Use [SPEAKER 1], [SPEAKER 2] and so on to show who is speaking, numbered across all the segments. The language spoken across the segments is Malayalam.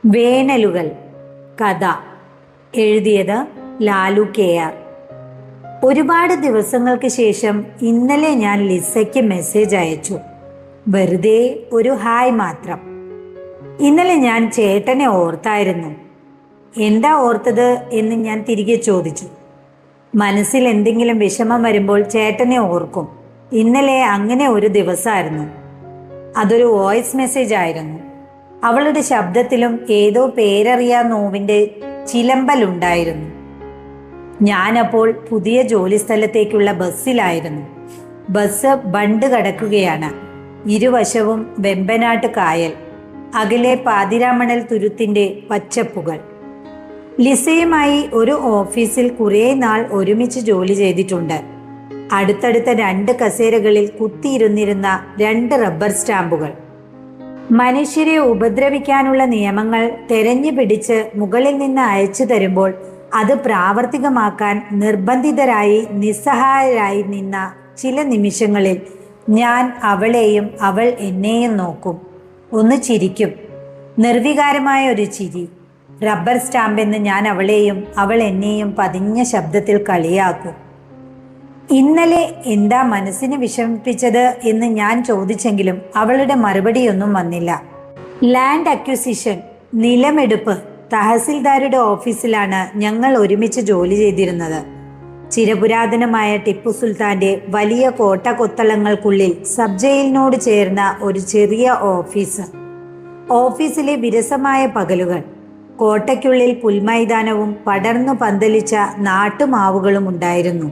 [SPEAKER 1] വേനലുകൾ. കഥ എഴുതിയത് ലാലു KR. ഒരുപാട് ദിവസങ്ങൾക്ക് ശേഷം ഇന്നലെ ഞാൻ ലിസയ്ക്ക് മെസ്സേജ് അയച്ചു. വെറുതെ ഒരു ഹായ് മാത്രം. ഇന്നലെ ഞാൻ ചേട്ടനെ ഓർത്തായിരുന്നു. എന്താ ഓർത്തത് എന്ന് ഞാൻ തിരികെ ചോദിച്ചു. മനസ്സിൽ എന്തെങ്കിലും വിഷമം വരുമ്പോൾ ചേട്ടനെ ഓർക്കും. ഇന്നലെ അങ്ങനെ ഒരു ദിവസമായിരുന്നു. അതൊരു വോയിസ് മെസ്സേജ് ആയിരുന്നു. അവളുടെ ശബ്ദത്തിലും ഏതോ പേരറിയാ നോവിൻ്റെ ചിലമ്പലുണ്ടായിരുന്നു. ഞാനപ്പോൾ പുതിയ ജോലി സ്ഥലത്തേക്കുള്ള ബസ്സിലായിരുന്നു. ബസ് ബണ്ട് കടക്കുകയാണ്. ഇരുവശവും വെമ്പനാട്ട് കായൽ, അകലെ പാതിരാമണൽ തുരുത്തിൻ്റെ പച്ചപ്പുകൾ. ലിസയുമായി ഒരു ഓഫീസിൽ കുറേ നാൾ ഒരുമിച്ച് ജോലി ചെയ്തിട്ടുണ്ട്. അടുത്തടുത്ത 2 കസേരകളിൽ കുത്തിയിരുന്നിരുന്ന 2 റബ്ബർ സ്റ്റാമ്പുകൾ. മനുഷ്യരെ ഉപദ്രവിക്കാനുള്ള നിയമങ്ങൾ തെരഞ്ഞു പിടിച്ച് മുകളിൽ നിന്ന് അയച്ചു തരുമ്പോൾ അത് പ്രാവർത്തികമാക്കാൻ നിർബന്ധിതരായി നിസ്സഹായരായി നിന്ന ചില നിമിഷങ്ങളിൽ ഞാൻ അവളെയും അവൾ എന്നെയും നോക്കും. ഒന്ന് ചിരിക്കും. നിർവികാരമായ ഒരു ചിരി. റബ്ബർ സ്റ്റാമ്പെന്ന് ഞാൻ അവളെയും അവൾ എന്നെയും പതിഞ്ഞ ശബ്ദത്തിൽ കളിയാക്കും. ഇന്നലെ എന്താ മനസ്സിനെ വിഷമിപ്പിച്ചത് എന്ന് ഞാൻ ചോദിച്ചെങ്കിലും അവളുടെ മറുപടിയൊന്നും വന്നില്ല. ലാൻഡ് അക്വിസിഷൻ, നിലമെടുപ്പ്, തഹസിൽദാരുടെ ഓഫീസിലാണ് ഞങ്ങൾ ഒരുമിച്ച് ജോലി ചെയ്തിരുന്നത്. ചിരപുരാതനമായ ടിപ്പു സുൽത്താന്റെ വലിയ കോട്ട കൊത്തളങ്ങൾക്കുള്ളിൽ സബ് ജയിലിനോട് ചേർന്ന ഒരു ചെറിയ ഓഫീസ്. ഓഫീസിലെ വിരസമായ പകലുകൾ. കോട്ടയ്ക്കുള്ളിൽ പുൽമൈതാനവും പടർന്നു പന്തലിച്ച നാട്ടുമാവുകളും ഉണ്ടായിരുന്നു.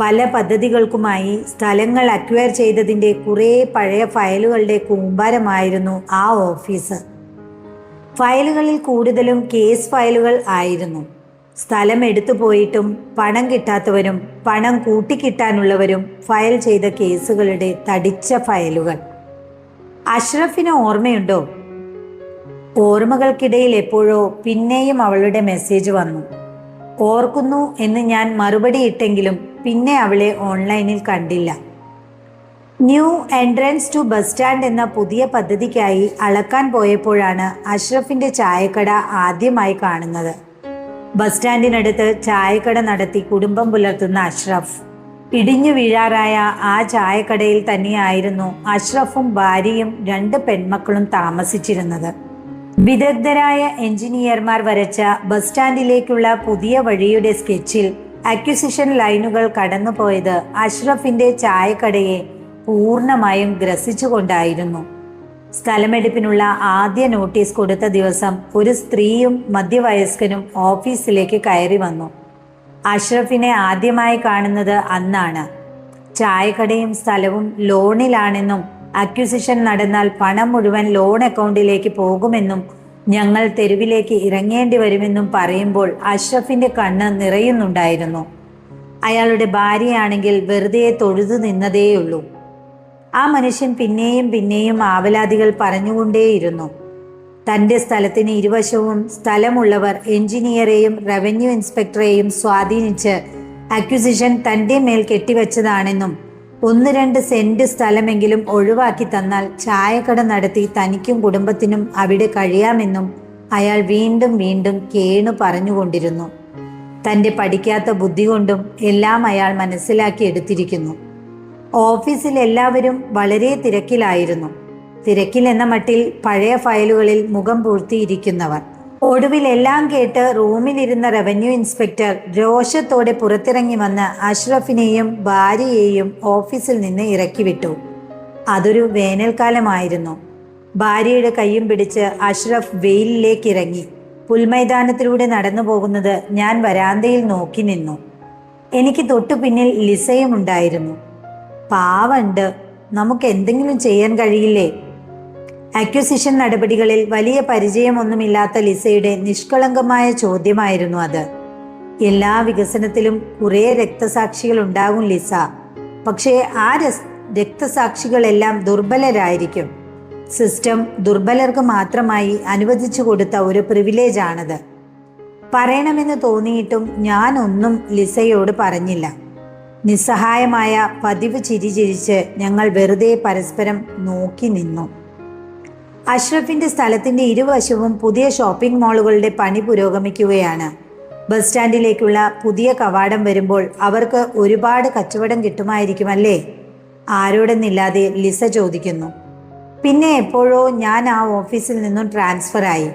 [SPEAKER 1] പല പദ്ധതികൾക്കുമായി സ്ഥലങ്ങൾ അക്വയർ ചെയ്തതിൻ്റെ കുറേ പഴയ ഫയലുകളുടെ കൂമ്പാരമായിരുന്നു ആ ഓഫീസ്. ഫയലുകളിൽ കൂടുതലും കേസ് ഫയലുകൾ ആയിരുന്നു. സ്ഥലം എടുത്തു പോയിട്ടും പണം കിട്ടാത്തവരും പണം കൂട്ടിക്കിട്ടാനുള്ളവരും ഫയൽ ചെയ്ത കേസുകളുടെ തടിച്ച ഫയലുകൾ. അഷ്റഫിന് ഓർമ്മയുണ്ടോ? ഓർമ്മകൾക്കിടയിൽ എപ്പോഴോ പിന്നെയും അവളുടെ മെസ്സേജ് വന്നു. ഓർക്കുന്നു എന്ന് ഞാൻ മറുപടി ഇട്ടെങ്കിലും പിന്നെ അവളെ ഓൺലൈനിൽ കണ്ടില്ല. New entrance to bus stand എന്ന പുതിയ പദ്ധതിക്കായി അളക്കാൻ പോയപ്പോഴാണ് അഷ്റഫിന്റെ ചായക്കട ആദ്യമായി കാണുന്നത്. ബസ് സ്റ്റാൻഡിനടുത്ത് ചായക്കട നടത്തി കുടുംബം പുലർത്തുന്ന അഷ്റഫ്. ഇടിഞ്ഞു വീഴാറായ ആ ചായക്കടയിൽ തന്നെയായിരുന്നു അഷ്റഫും ഭാര്യയും 2 പെൺമക്കളും താമസിച്ചിരുന്നത്. വിദഗ്ധരായ എഞ്ചിനീയർമാർ വരച്ച ബസ് സ്റ്റാൻഡിലേക്കുള്ള പുതിയ വഴിയുടെ സ്കെച്ചിൽ അക്വിസിഷൻ ലൈനുകൾ കടന്നുപോയത് അഷ്റഫിന്റെ ചായക്കടയെ പൂർണ്ണമായും ഗ്രസിച്ചുകൊണ്ടായിരുന്നു. സ്ഥലമെടുപ്പിനുള്ള ആദ്യ നോട്ടീസ് കൊടുത്ത ദിവസം ഒരു സ്ത്രീയും മധ്യവയസ്കനും ഓഫീസിലേക്ക് കയറി വന്നു. അഷ്റഫിനെ ആദ്യമായി കാണുന്നത് അന്നാണ്. ചായക്കടയും സ്ഥലവും ലോണിലാണെന്നും അക്വിസിഷൻ നടന്നാൽ പണം മുഴുവൻ ലോൺ അക്കൗണ്ടിലേക്ക് പോകുമെന്നും ഞങ്ങൾ തെരുവിലേക്ക് ഇറങ്ങേണ്ടി വരുമെന്നും പറയുമ്പോൾ അഷ്റഫിന്റെ കണ്ണ് നിറയുന്നുണ്ടായിരുന്നു. അയാളുടെ ഭാര്യയാണെങ്കിൽ വെറുതെ തൊഴുതു നിന്നതേയുള്ളൂ. ആ മനുഷ്യൻ പിന്നെയും പിന്നെയും ആവലാതികൾ പറഞ്ഞുകൊണ്ടേയിരുന്നു. തൻ്റെ സ്ഥലത്തിന് ഇരുവശവും സ്ഥലമുള്ളവർ എഞ്ചിനീയറെയും റവന്യൂ ഇൻസ്പെക്ടറെയും സ്വാധീനിച്ച് അക്വിസിഷൻ തൻ്റെ മേൽ കെട്ടിവെച്ചതാണെന്നും 1-2 സെന്റ് സ്ഥലമെങ്കിലും ഒഴിവാക്കി തന്നാൽ ചായക്കട നടത്തി തനിക്കും കുടുംബത്തിനും അവിടെ കഴിയാമെന്നും അയാൾ വീണ്ടും വീണ്ടും കേണു പറഞ്ഞുകൊണ്ടിരുന്നു. തൻ്റെ പഠിക്കാത്ത ബുദ്ധി കൊണ്ടും എല്ലാം അയാൾ മനസ്സിലാക്കി എടുത്തിരിക്കുന്നു. ഓഫീസിൽ എല്ലാവരും വളരെ തിരക്കിലായിരുന്നു. തിരക്കിലെന്ന മട്ടിൽ പഴയ ഫയലുകളിൽ മുഖം പൂഴ്ത്തിയിരിക്കുന്നവർ. ഒടുവിൽ എല്ലാം കേട്ട് റൂമിലിരുന്ന റവന്യൂ ഇൻസ്പെക്ടർ രോഷത്തോടെ പുറത്തിറങ്ങി വന്ന് അഷ്റഫിനെയും ഭാര്യയെയും ഓഫീസിൽ നിന്ന് ഇറക്കി വിട്ടു. അതൊരു വേനൽക്കാലമായിരുന്നു. ഭാര്യയുടെ കൈയും പിടിച്ച് അഷ്റഫ് വെയിലിലേക്ക് ഇറങ്ങി. പുൽമൈതാനത്തിലൂടെ നടന്നു പോകുന്നത് ഞാൻ വരാന്തയിൽ നോക്കി നിന്നു. എനിക്ക് തൊട്ടു പിന്നിൽ ലിസയും ഉണ്ടായിരുന്നു. പാവണ്ട്, നമുക്ക് എന്തെങ്കിലും ചെയ്യാൻ കഴിയില്ലേ? അക്വിസിഷൻ നടപടികളിൽ വലിയ പരിചയമൊന്നുമില്ലാത്ത ലിസയുടെ നിഷ്കളങ്കമായ ചോദ്യമായിരുന്നു അത്. എല്ലാ വികസനത്തിലും കുറേ രക്തസാക്ഷികൾ ഉണ്ടാകും ലിസ. പക്ഷേ ആ രക്തസാക്ഷികളെല്ലാം ദുർബലരായിരിക്കും. സിസ്റ്റം ദുർബലർക്ക് മാത്രമായി അനുവദിച്ചു കൊടുത്ത ഒരു പ്രിവിലേജ് ആണത്. പറയണമെന്ന് തോന്നിയിട്ടും ഞാനൊന്നും ലിസയോട് പറഞ്ഞില്ല. നിസ്സഹായമായ പതിവ് ചിരി ചിരിച്ച് ഞങ്ങൾ വെറുതെ പരസ്പരം നോക്കി നിന്നു. അഷ്റഫിന്റെ സ്ഥലത്തിന്റെ ഇരുവശവും പുതിയ ഷോപ്പിംഗ് മാളുകളുടെ പണി പുരോഗമിക്കുകയാണ്. ബസ് സ്റ്റാൻഡിലേക്കുള്ള പുതിയ കവാടം വരുമ്പോൾ അവർക്ക് ഒരുപാട് കച്ചവടം കിട്ടുമായിരിക്കുമല്ലേ? ആരോടെന്നില്ലാതെ ലിസ ചോദിക്കുന്നു. പിന്നെ എപ്പോഴോ ഞാൻ ആ ഓഫീസിൽ നിന്നും ട്രാൻസ്ഫറായി.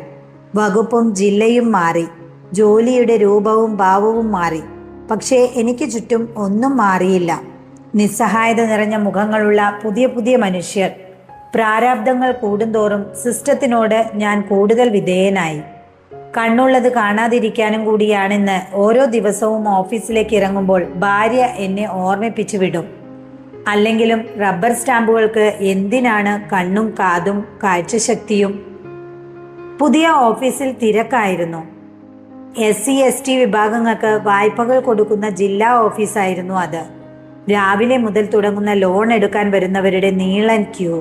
[SPEAKER 1] വകുപ്പും ജില്ലയും മാറി, ജോലിയുടെ രൂപവും ഭാവവും മാറി. പക്ഷേ എനിക്ക് ചുറ്റും ഒന്നും മാറിയില്ല. നിസ്സഹായത നിറഞ്ഞ മുഖങ്ങളുള്ള പുതിയ പുതിയ മനുഷ്യർ. പ്രാരാബ്ദങ്ങൾ കൂടുന്തോറും സിസ്റ്റത്തിനോട് ഞാൻ കൂടുതൽ വിധേയനായി. കണ്ണുള്ളത് കാണാതിരിക്കാനും കൂടിയാണെന്ന് ഓരോ ദിവസവും ഓഫീസിലേക്ക് ഇറങ്ങുമ്പോൾ ഭാര്യ എന്നെ ഓർമ്മിപ്പിച്ചു വിടും. അല്ലെങ്കിലും റബ്ബർ സ്റ്റാമ്പുകൾക്ക് എന്തിനാണ് കണ്ണും കാതും കാഴ്ചശക്തിയും? പുതിയ ഓഫീസിൽ തിരക്കായിരുന്നു. SC/ST വിഭാഗങ്ങൾക്ക് വായ്പകൾ കൊടുക്കുന്ന ജില്ലാ ഓഫീസായിരുന്നു അത്. രാവിലെ മുതൽ തുടങ്ങുന്ന ലോൺ എടുക്കാൻ വരുന്നവരുടെ നീളൻ ക്യൂ.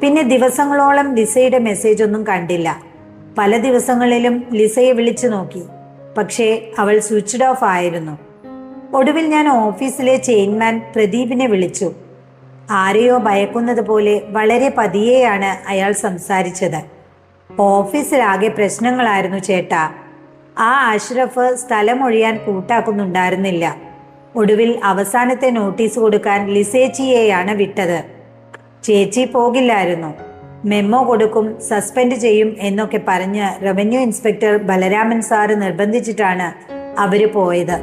[SPEAKER 1] പിന്നെ ദിവസങ്ങളോളം ലിസയുടെ മെസ്സേജ് ഒന്നും കണ്ടില്ല. പല ദിവസങ്ങളിലും ലിസയെ വിളിച്ചു നോക്കി, പക്ഷേ അവൾ സ്വിച്ച്ഡ് ഓഫ് ആയിരുന്നു. ഒടുവിൽ ഞാൻ ഓഫീസിലെ ചെയിൻമാൻ പ്രദീപിനെ വിളിച്ചു. ആരെയോ ഭയക്കുന്നത് പോലെ വളരെ പതിയെയാണ് അയാൾ സംസാരിച്ചത്. ഓഫീസിലാകെ പ്രശ്നങ്ങളായിരുന്നു ചേട്ടാ. ആ അഷ്റഫ് സ്ഥലമൊഴിയാൻ കൂട്ടാക്കുന്നുണ്ടായിരുന്നില്ല. ഒടുവിൽ അവസാനത്തെ നോട്ടീസ് കൊടുക്കാൻ ലിസേച്ചിയെയാണ് വിട്ടത്. ചേച്ചി പോകില്ലായിരുന്നു. മെമ്മോ കൊടുക്കും, സസ്പെൻഡ് ചെയ്യും എന്നൊക്കെ പറഞ്ഞ് റവന്യൂ ഇൻസ്പെക്ടർ ബലരാമൻ സാറ് നിർബന്ധിച്ചിട്ടാണ് അവര് പോയത്.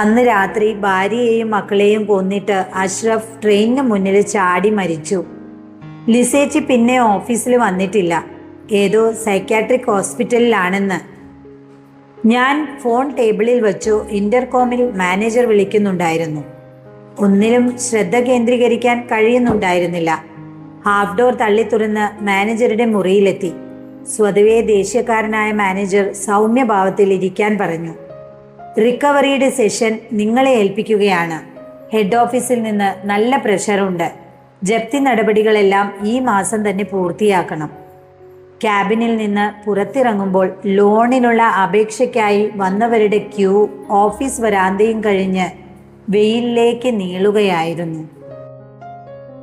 [SPEAKER 1] അന്ന് രാത്രി ഭാര്യയെയും മക്കളെയും കൊന്നിട്ട് അഷ്റഫ് ട്രെയിനിന് മുന്നിൽ ചാടി മരിച്ചു. ലിസേച്ചി പിന്നെ ഓഫീസിൽ വന്നിട്ടില്ല. ഏതോ സൈക്യാട്രിക് ഹോസ്പിറ്റലിലാണെന്ന്. ഞാൻ ഫോൺ ടേബിളിൽ വെച്ചു ഇന്റർകോമിൽ മാനേജർ വിളിക്കുന്നുണ്ടായിരുന്നു. ഒന്നിലും ശ്രദ്ധ കേന്ദ്രീകരിക്കാൻ കഴിയുന്നുണ്ടായിരുന്നില്ല. ഹാഫ് ഡോർ തള്ളി തുറന്ന് മാനേജറുടെ മുറിയിലെത്തി. സ്വതവേ ദേഷ്യക്കാരനായ മാനേജർ സൗമ്യഭാവത്തിൽ ഇരിക്കാൻ പറഞ്ഞു. റിക്കവറിയുടെ സെഷൻ നിങ്ങളെ ഏൽപ്പിക്കുകയാണ്. ഹെഡ് ഓഫീസിൽ നിന്ന് നല്ല പ്രഷറുണ്ട്. ജപ്തി നടപടികളെല്ലാം ഈ മാസം തന്നെ പൂർത്തിയാക്കണം. ക്യാബിനിൽ നിന്ന് പുറത്തിറങ്ങുമ്പോൾ ലോണിനുള്ള അപേക്ഷയ്ക്കായി വന്നവരുടെ ക്യൂ ഓഫീസ് വരാന്തയും കഴിഞ്ഞ് വെയിലിലേക്ക് നീളുകയായിരുന്നു.